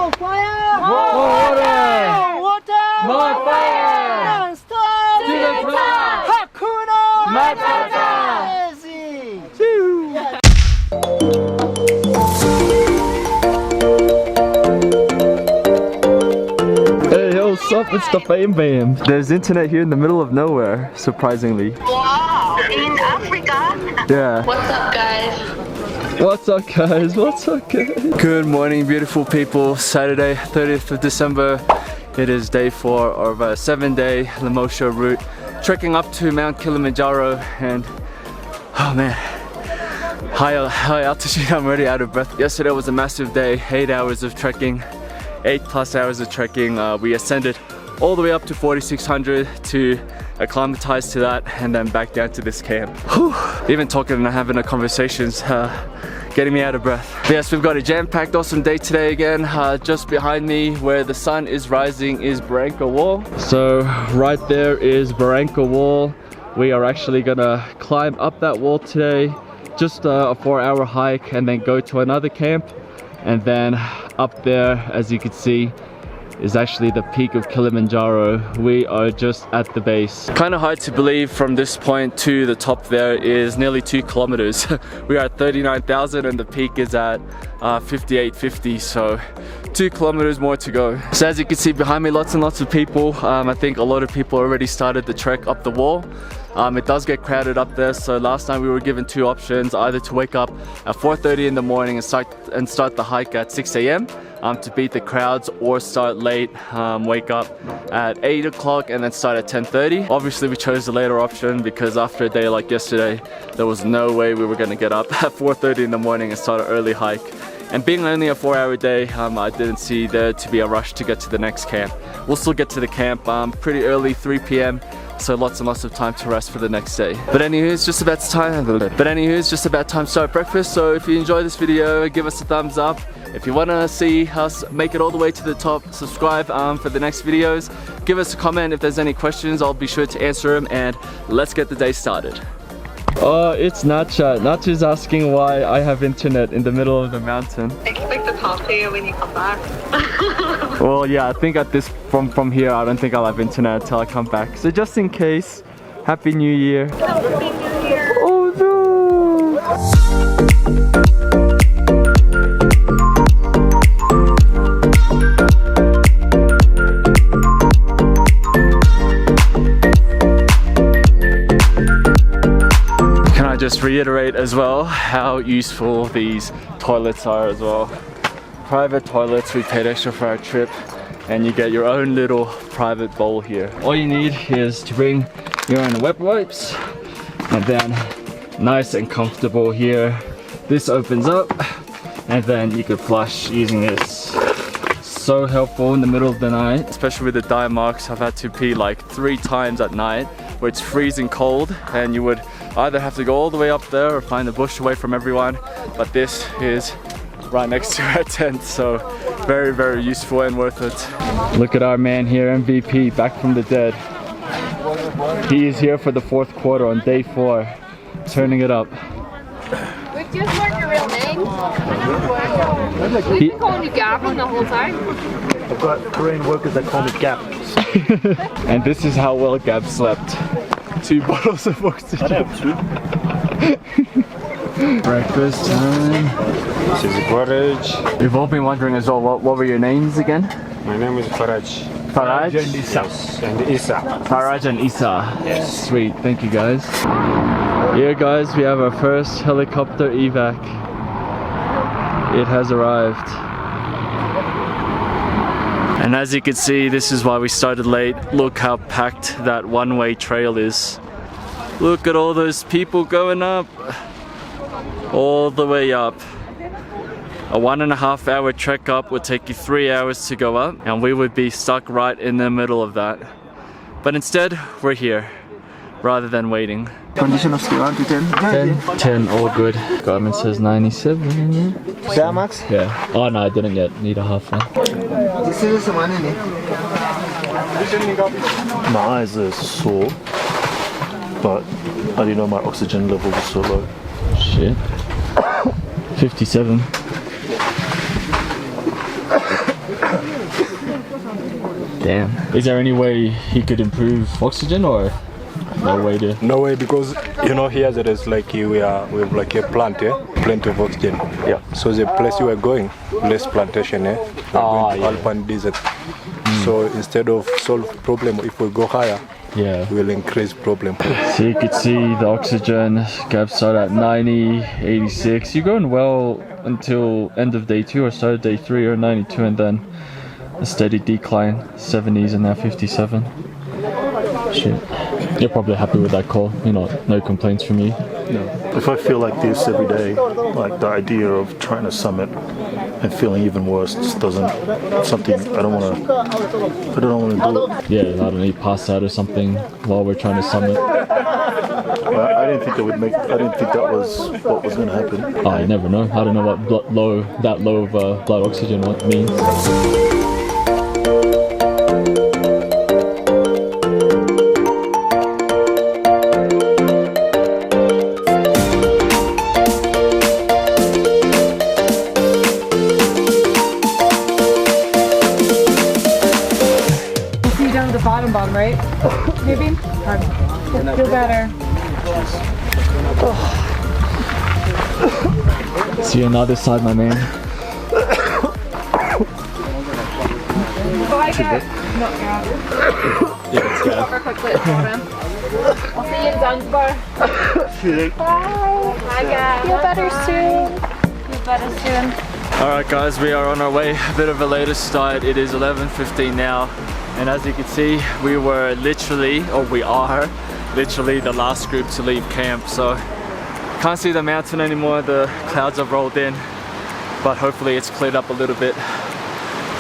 More fire! More water! More water! More fire! Non-stop! To the top! Hakuna Matata! Easy! Hey, yo, what's up? It's the Bam Bam. There's internet here in the middle of nowhere, surprisingly. Wow, in Africa? Yeah. What's up, guys? What's up, guys? What's up, guys? Good morning, beautiful people. Saturday, 30th of December. It is day 4 of a 7-day Lemosho route, trekking up to Mount Kilimanjaro, and oh man, high altitude. I'm already out of breath. Yesterday was a massive day, 8 hours of trekking, 8+ hours of trekking. We ascended all the way up to 4600 to acclimatize to that, and then back down to this camp. Whew. Even talking and having a conversation's getting me out of breath. But yes, we've got a jam-packed awesome day today again. Just behind me where the sun is rising is Barranco Wall. So right there is Barranco Wall. We are actually gonna climb up that wall today, just a 4-hour hike, and then go to another camp. And then up there, as you can see, is actually the peak of Kilimanjaro. We are just at the base. Kind of hard to believe from this point to the top there is nearly 2 kilometers. We are at 39,000 and the peak is at 5850, so 2 kilometers more to go. So as you can see behind me, lots and lots of people. I think a lot of people already started the trek up the wall. It does get crowded up there, so last night we were given 2 options, either to wake up at 4:30 in the morning and start the hike at 6 a.m. To beat the crowds, or start late, wake up at 8 o'clock and then start at 10:30. Obviously we chose the later option because after a day like yesterday, there was no way we were going to get up at 4:30 in the morning and start an early hike. And being only a 4-hour day, I didn't see there to be a rush to get to the next camp. We'll still get to the camp pretty early, 3 p.m. So lots and lots of time to rest for the next day. But anywho, it's just about time to start breakfast. So if you enjoy this video, give us a thumbs up. If you want to see us make it all the way to the top, subscribe for the next videos. Give us a comment if there's any questions. I'll be sure to answer them, and let's get the day started. Oh, it's Nacha. Nacha's asking why I have internet in the middle of the mountain. Expect to talk to you when you come back. Well, yeah, I think at this from here, I don't think I'll have internet until I come back. So just in case, Happy New Year. Happy New Year. Oh no! Can I just reiterate as well how useful these toilets are as well. Private toilets, we paid extra for our trip, and you get your own little private bowl here. All you need is to bring your own wet wipes, and then nice and comfortable here. This opens up, and then you could flush using this. So helpful in the middle of the night, especially with the dive marks. I've had to pee like 3 times at night where it's freezing cold, and you would either have to go all the way up there or find a bush away from everyone. But this is right next to our tent, so very, very useful and worth it. Look at our man here, MVP, back from the dead. He is here for the 4th quarter on day 4, turning it up. We've just learned your real name. We've been calling you Gavin the whole time. I've got Korean workers that call me Gap. And this is how well Gab slept. 2 bottles of oxygen. I have 2. Breakfast time. This is porridge. We've all been wondering as well, what were your names again? My name is Faraj. Faraj? Yes, and Isa. Faraj and Isa. Yes. Sweet, thank you guys. Here guys, we have our first helicopter evac. It has arrived. And as you can see, this is why we started late. Look how packed that one-way trail is. Look at all those people going up. All the way up. A 1.5-hour trek up would take you 3 hours to go up, and we would be stuck right in the middle of that. But instead, we're here, rather than waiting. Condition of skill 1 to 10? 10, all good. Garmin says 97. Is that max? Yeah. Oh no, I didn't yet. Need a half one. This is one. My eyes are sore, but I didn't know my oxygen level was so low. Shit. 57. Damn. Is there any way he could improve oxygen or no way to? No way, because you know here there is like we have like a plant, plenty of oxygen. Yeah. So the place you are going, less plantation, we're going to Alpine desert. So instead of solve problem, if we go higher, we'll increase problem. So you could see the oxygen gap started at 90, 86. You're going well until end of day 2 or start of day 3 or 92, and then a steady decline, 70s and now 57. Shit. You're probably happy with that call, you know, no complaints from you. No. If I feel like this every day, like the idea of trying to summit and feeling even worse just doesn't, something I don't want to do it. Yeah, I don't know, you pass out or something while we're trying to summit. I didn't think that was what was going to happen. Oh, you never know. I don't know what that low of blood oxygen means. Bottom, right? Maybe? Feel better. See you on the other side, my man. Oh, I got. No, yeah. Over quickly at the bottom. I'll see you in Zanzibar. Bye. Hi, guys. Feel better soon. Feel better soon. Alright guys, we are on our way. A bit of a later start. It is 11:15 now. And as you can see, we are literally the last group to leave camp. So can't see the mountain anymore, the clouds have rolled in, but hopefully it's cleared up a little bit,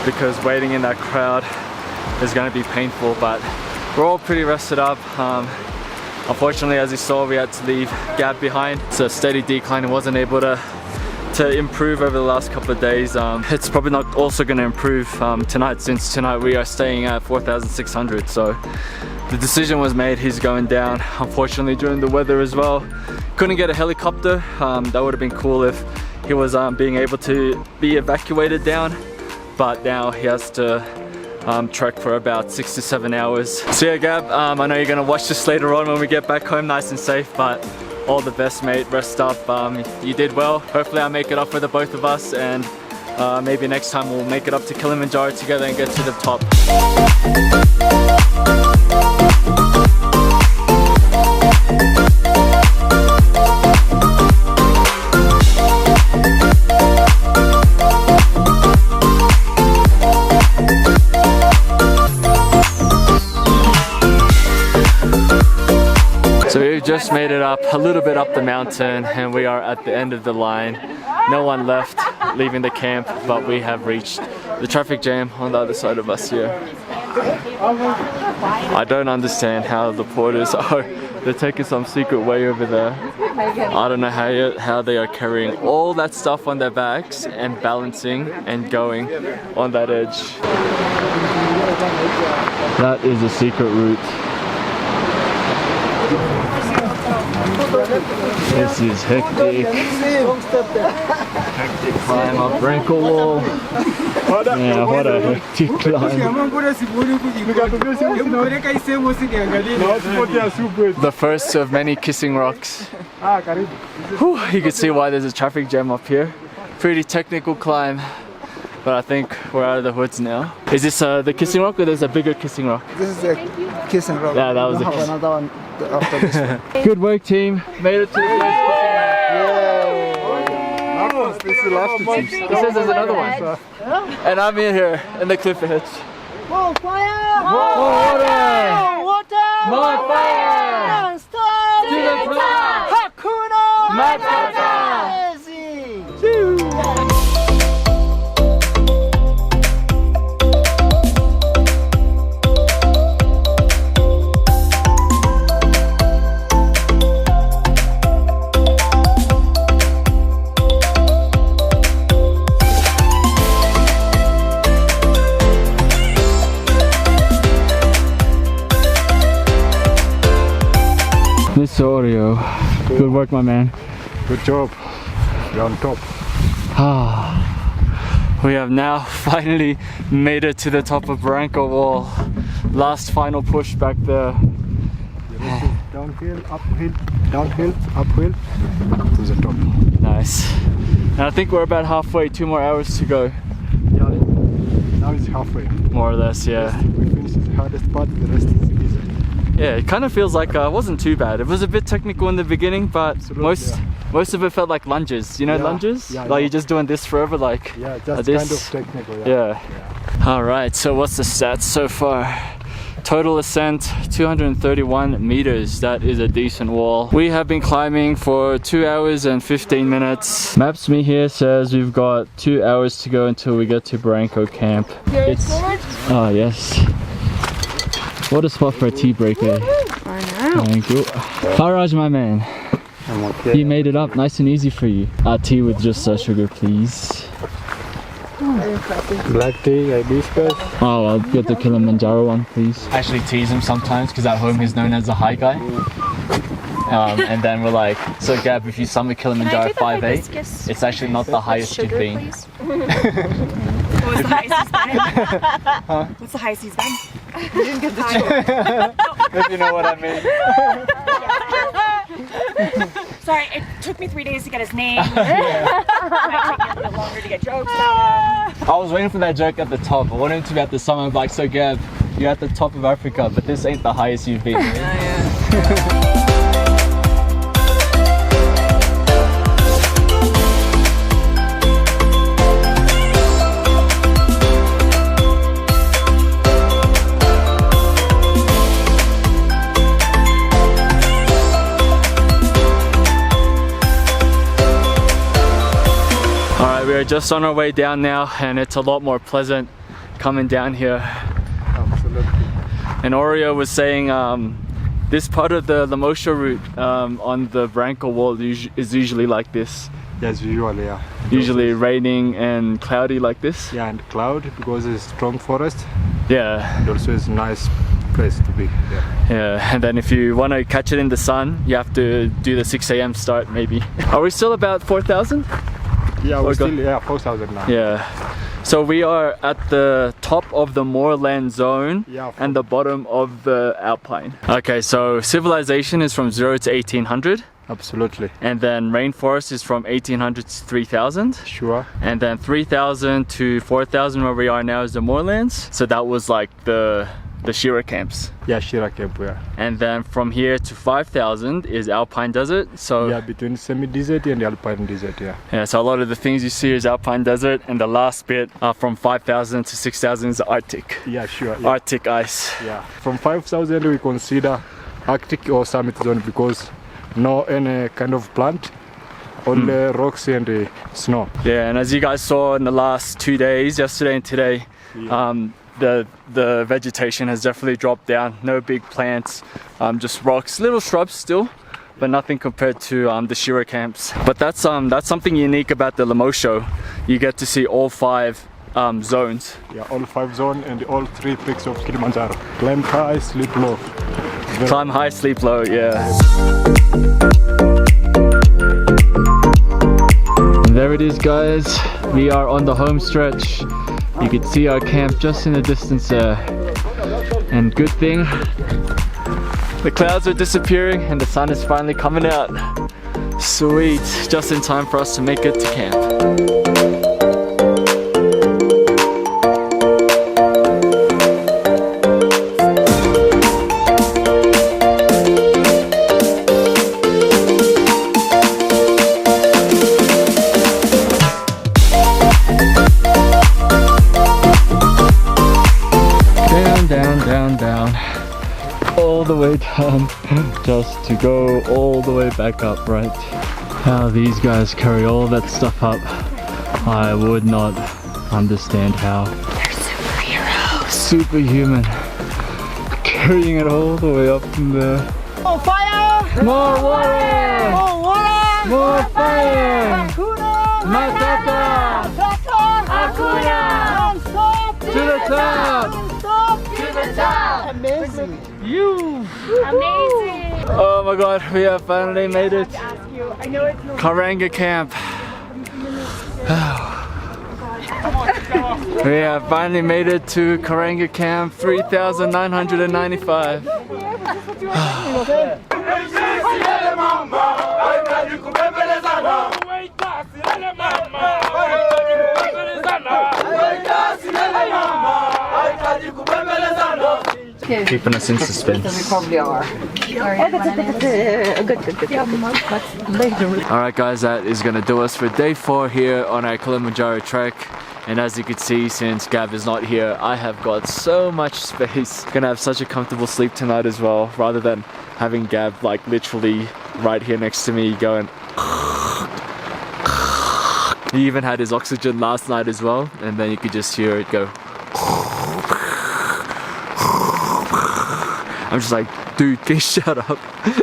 because waiting in that crowd is going to be painful. But we're all pretty rested up. Unfortunately, as you saw, we had to leave Gab behind. It's a steady decline and wasn't able to improve over the last couple of days. It's probably not also going to improve tonight, since tonight we are staying at 4,600. So the decision was made, he's going down. Unfortunately, during the weather as well, couldn't get a helicopter. That would have been cool if he was being able to be evacuated down, but now he has to trek for about 6 to 7 hours. So yeah, Gab, I know you're going to watch this later on when we get back home nice and safe, but all the best, mate. Rest up. You did well. Hopefully I'll make it up for the both of us, and maybe next time we'll make it up to Kilimanjaro together and get to the top. So we've just made it up, a little bit up the mountain, and we are at the end of the line. No one left leaving the camp, but we have reached the traffic jam on the other side of us here. I don't understand how the porters are. They're taking some secret way over there. I don't know how they are carrying all that stuff on their backs and balancing and going on that edge. That is a secret route. This is hectic. Hectic climb up Barranco Wall. Yeah, what a hectic climb. The first of many kissing rocks. Whew, you can see why there's a traffic jam up here. Pretty technical climb, but I think we're out of the woods now. Is this the kissing rock, or there's a bigger kissing rock? This is a kissing rock. Yeah, that was We'll have another one after this one. Good work, team. Made it to the This is the last two teams. It says there's another one. And I'm in here in the cliff edge. More fire! More water! Water! More fire! Stop! To the top! Hakuna Matata! Easy! Mr. Oreo, good work, my man. Good job. You're on top. We have now finally made it to the top of Barranco Wall. Last final push back there. Downhill, uphill, downhill, uphill to the top. Nice. And I think we're about halfway, 2 more hours to go. Yeah, now it's halfway. More or less, yeah. We finished the hardest part, the rest is easy. Yeah, it kind of feels like it wasn't too bad. It was a bit technical in the beginning, but most of it felt like lunges. You know, lunges? Yeah, like you're just doing this forever, like just this. kind of technical. Yeah. Alright, so what's the stats so far? Total ascent 231 meters. That is a decent wall. We have been climbing for 2 hours and 15 minutes. Maps me here says we've got 2 hours to go until we get to Barranco Camp. Oh yes. What a spot for a tea break, eh? I know. Thank you. Faraj, my man. I'm okay. He made it up nice and easy for you. Tea with just sugar, please. Black tea, hibiscus. Oh, I'll get the Kilimanjaro one, please. I actually tease him sometimes because at home he's known as the high guy. And then we're like, so Gab, if you summit Kilimanjaro 5'8", it's actually not the highest you've been. What's the highest he's been? Huh? What's the highest he's been? You didn't get the joke. If you know what I mean. Sorry, it took me 3 days to get his name. It might take me a bit longer to get jokes about him. I was waiting for that joke at the top. I wanted him to be at the summit. I'm like, so Gab, you're at the top of Africa, but this ain't the highest you've been. We're just on our way down now, and it's a lot more pleasant coming down here. Absolutely. And Oreo was saying this part of the Lemosho route on the Barranco Wall is usually like this. Yes, usually, yeah. Usually raining and cloudy like this. Yeah, and cloud because it's strong forest. Yeah. It also is a nice place to be. Yeah, and then if you want to catch it in the sun, you have to do the 6 a.m. start maybe. Are we still about 4,000? Yeah, we're still 4,000 now. Yeah. So we are at the top of the moorland zone and the bottom of the alpine. Okay, so civilization is from 0 to 1800. Absolutely. And then rainforest is from 1800 to 3000. Sure. And then 3000 to 4000 where we are now is the moorlands. So that was like the Shira camps. Yeah, Shira camp, yeah. And then from here to 5000 is alpine desert. So yeah, between semi-desert and alpine desert, yeah. Yeah, so a lot of the things you see is alpine desert, and the last bit from 5000 to 6000 is Arctic. Yeah, sure. Yeah. Arctic ice. Yeah. From 5000 we consider Arctic or summit zone because no any kind of plant, only rocks and snow. Yeah, and as you guys saw in the last 2 days, yesterday and today, the vegetation has definitely dropped down. No big plants, just rocks, little shrubs still, but nothing compared to the Shira camps. But that's something unique about the Lemosho. You get to see all 5 zones. Yeah, all 5 zones and all 3 peaks of Kilimanjaro. Climb high, sleep low. Climb high, sleep low, yeah. And there it is, guys. We are on the home stretch. You can see our camp just in the distance there. And good thing, the clouds are disappearing and the sun is finally coming out. Sweet, just in time for us to make it to camp. All the way down just to go all the way back up, right? How these guys carry all that stuff up, I would not understand how. They're superheroes. Superhuman. Carrying it all the way up from there. More fire! More water! More water! More fire! Hakuna Matata! Hakuna! Don't stop! To the top! Don't stop! To the top! Amazing! Amazing! Oh my god, we have finally made it. Ask you. I know it's Karanga Camp. We have finally made it to Karanga Camp 3,995. Keeping us in suspense. Alright guys, that is going to do us for day 4 here on our Kilimanjaro trek. And as you can see, since Gav is not here, I have got so much space. Gonna have such a comfortable sleep tonight as well, rather than having Gav like literally right here next to me going. He even had his oxygen last night as well, and then you could just hear it go. I'm just like, dude, can you shut up?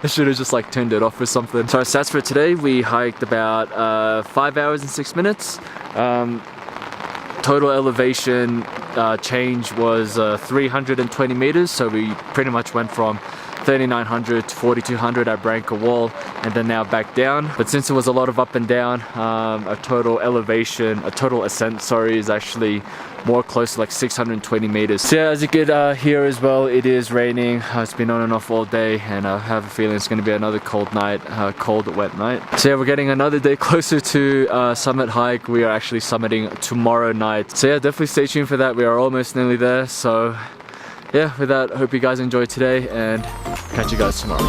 I should have just like turned it off or something. So our stats for today, we hiked about 5 hours and 6 minutes. Total elevation change was 320 meters, so we pretty much went from 3,900 to 4,200 at Barranco Wall, and then now back down. But since it was a lot of up and down, a total ascent, sorry, is actually more close to like 620 meters. So yeah, as you could hear as well, it is raining. It's been on and off all day, and I have a feeling it's going to be another cold night, cold wet night. So yeah, we're getting another day closer to summit hike. We are actually summiting tomorrow night. So yeah, definitely stay tuned for that. We are almost nearly there. So yeah, with that, I hope you guys enjoyed today, and catch you guys tomorrow.